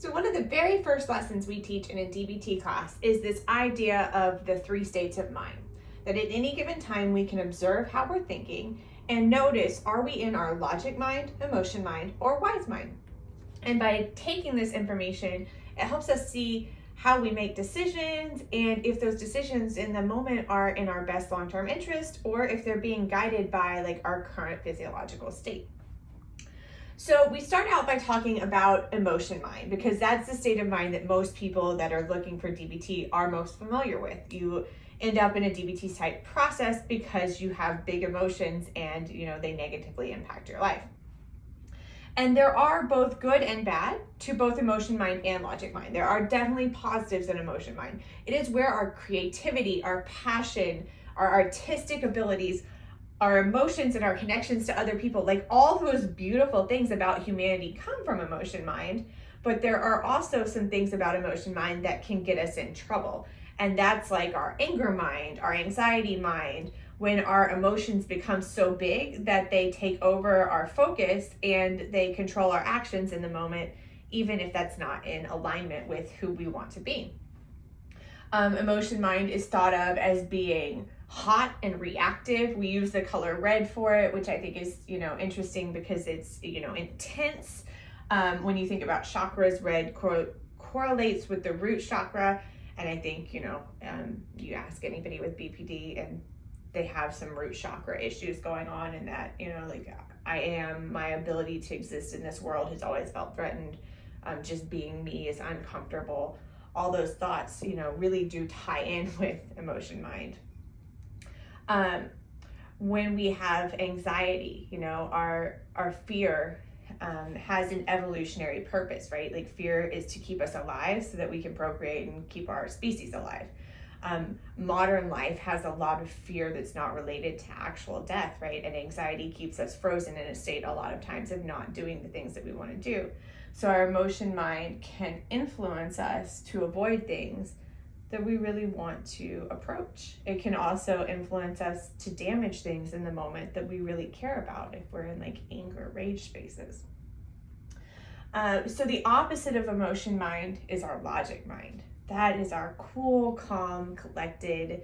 So one of the very first lessons we teach in a DBT class is this idea of the 3 states of mind. That at any given time we can observe how we're thinking and notice, are we in our logic mind, emotion mind, or wise mind? And by taking this information, it helps us see how we make decisions and if those decisions in the moment are in our best long-term interest or if they're being guided by like our current physiological state. So we start out by talking about emotion mind because that's the state of mind that most people that are looking for DBT are most familiar with. You end up in a DBT type process because you have big emotions and they negatively impact your life. And there are both good and bad to both emotion mind and logic mind. There are definitely positives in emotion mind. It is where our creativity, our passion, our artistic abilities, our emotions and our connections to other people, like all those beautiful things about humanity come from emotion mind, but there are also some things about emotion mind that can get us in trouble. And that's like our anger mind, our anxiety mind, when our emotions become so big that they take over our focus and they control our actions in the moment, even if that's not in alignment with who we want to be. Emotion mind is thought of as being hot and reactive. We use the color red for it, which I think is, interesting because it's, intense. When you think about chakras, red correlates with the root chakra. And I think, you ask anybody with BPD and they have some root chakra issues going on, and that, my ability to exist in this world has always felt threatened. Just being me is uncomfortable. All those thoughts, really do tie in with emotion mind. When we have anxiety, our fear has an evolutionary purpose, right? Like fear is to keep us alive so that we can procreate and keep our species alive. Modern life has a lot of fear that's not related to actual death, right? And anxiety keeps us frozen in a state a lot of times of not doing the things that we want to do. So our emotion mind can influence us to avoid things that we really want to approach. It can also influence us to damage things in the moment that we really care about if we're in like anger, rage spaces. So the opposite of emotion mind is our logic mind. That is our cool, calm, collected,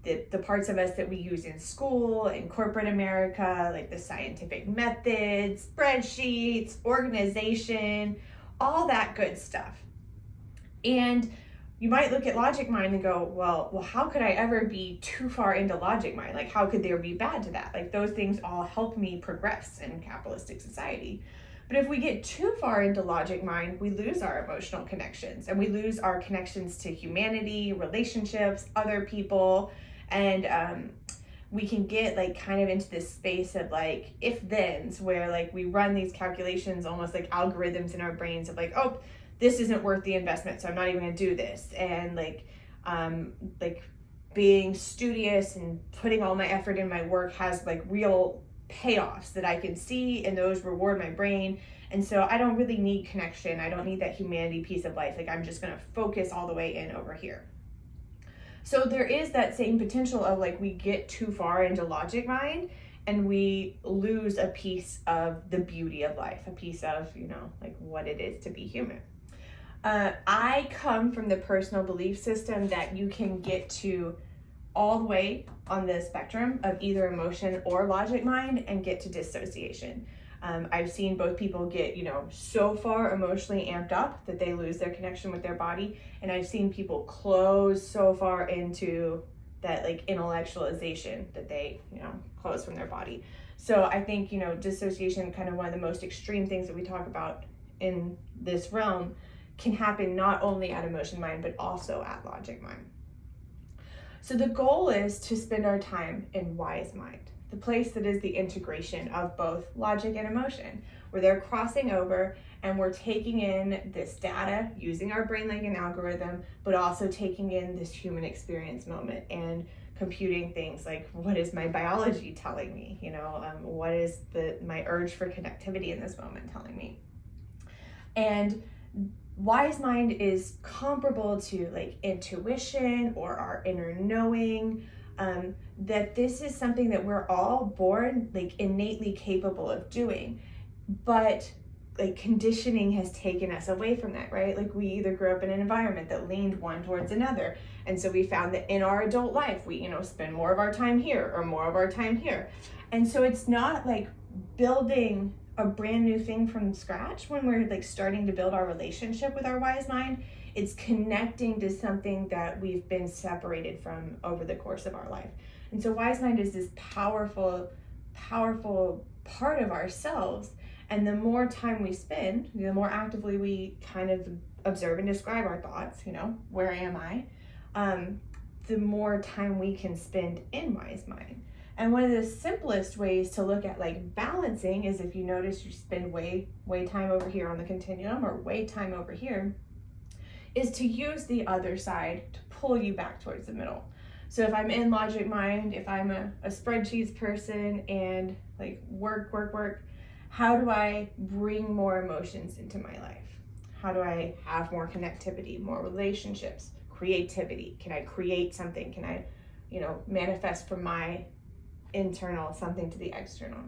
the parts of us that we use in school, in corporate America, like the scientific methods, spreadsheets, organization, all that good stuff. And you might look at logic mind and go, well, how could I ever be too far into logic mind? Like, how could there be bad to that? Like, those things all help me progress in capitalistic society. But if we get too far into logic mind, we lose our emotional connections and we lose our connections to humanity, relationships, other people. And we can get like kind of into this space of like if-thens where like we run these calculations almost like algorithms in our brains of like, oh, this isn't worth the investment, so I'm not even gonna do this. And like being studious and putting all my effort in my work has like real payoffs that I can see, and those reward my brain. And so I don't really need connection. I don't need that humanity piece of life. Like I'm just gonna focus all the way in over here. So there is that same potential of like we get too far into logic mind and we lose a piece of the beauty of life, a piece of, like what it is to be human. I come from the personal belief system that you can get to all the way on the spectrum of either emotion or logic mind and get to dissociation. I've seen both people get, so far emotionally amped up that they lose their connection with their body. And I've seen people close so far into that like intellectualization that they, close from their body. So I think, dissociation, kind of one of the most extreme things that we talk about in this realm, can happen not only at emotion mind, but also at logic mind. So the goal is to spend our time in wise mind, the place that is the integration of both logic and emotion, where they're crossing over and we're taking in this data, using our brain like an algorithm, but also taking in this human experience moment and computing things like, what is my biology telling me? What is my urge for connectivity in this moment telling me? And wise mind is comparable to like intuition or our inner knowing, that this is something that we're all born like innately capable of doing. But like conditioning has taken us away from that, right? Like we either grew up in an environment that leaned one towards another. And so we found that in our adult life, we, spend more of our time here or more of our time here. And so it's not like building a brand new thing from scratch when we're like starting to build our relationship with our wise mind. It's connecting to something that we've been separated from over the course of our life. And so wise mind is this powerful part of ourselves. And the more time we spend, the more actively we kind of observe and describe our thoughts, where am I? The more time we can spend in wise mind. And one of the simplest ways to look at like balancing is if you notice you spend way time over here on the continuum or way time over here, is to use the other side to pull you back towards the middle. So if I'm in logic mind, if I'm a spreadsheets person and like work, how do I bring more emotions into my life? How do I have more connectivity, more relationships, creativity? Can I create something? Can I, manifest from my internal something to the external?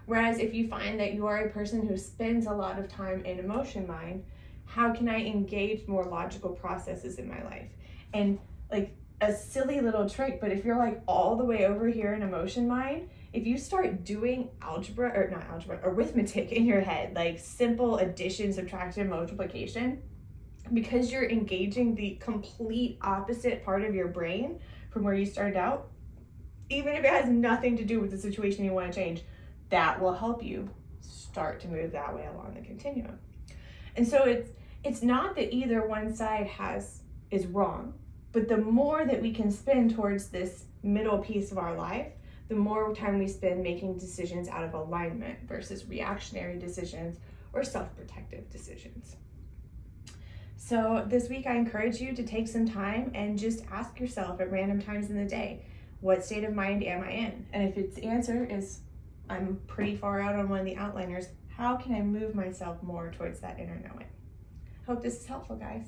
Whereas if you find that you are a person who spends a lot of time in emotion mind, how can I engage more logical processes in my life? And like a silly little trick, but if you're like all the way over here in emotion mind, if you start doing arithmetic in your head, like simple addition, subtraction, multiplication, because you're engaging the complete opposite part of your brain from where you started out, even if it has nothing to do with the situation you want to change, that will help you start to move that way along the continuum. And so it's not that either one side is wrong, but the more that we can spend towards this middle piece of our life, the more time we spend making decisions out of alignment versus reactionary decisions or self-protective decisions. So this week I encourage you to take some time and just ask yourself at random times in the day, what state of mind am I in? And if its answer is, I'm pretty far out on one of the outliners, how can I move myself more towards that inner knowing? Hope this is helpful, guys.